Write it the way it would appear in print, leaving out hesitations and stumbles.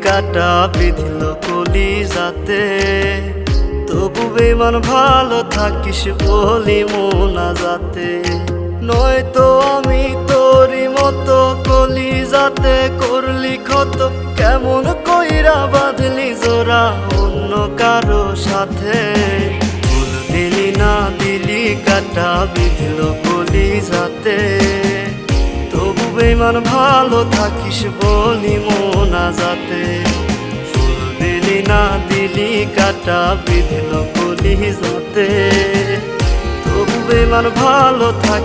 কাটা বিঁধল কলিজাতে, তবু বেমান ভালো থাকিস বলি মোনাজাতে। নয়তো আমি তোরই মতো কলিজাতে করলি ক্ষত, কেমন কইরা বাঁধলি জোড়া অন্য কারো সাথে। ফুল দিলি না দিলি কাটা বিঁধল কলিজাতে, তবু বেমান ভালো থাকিস বলি মোনাজাতে। ফুল দিলি না দিলি কাটা বিঁধল কলিজাতে, তবু বেমান ভালো থাকিস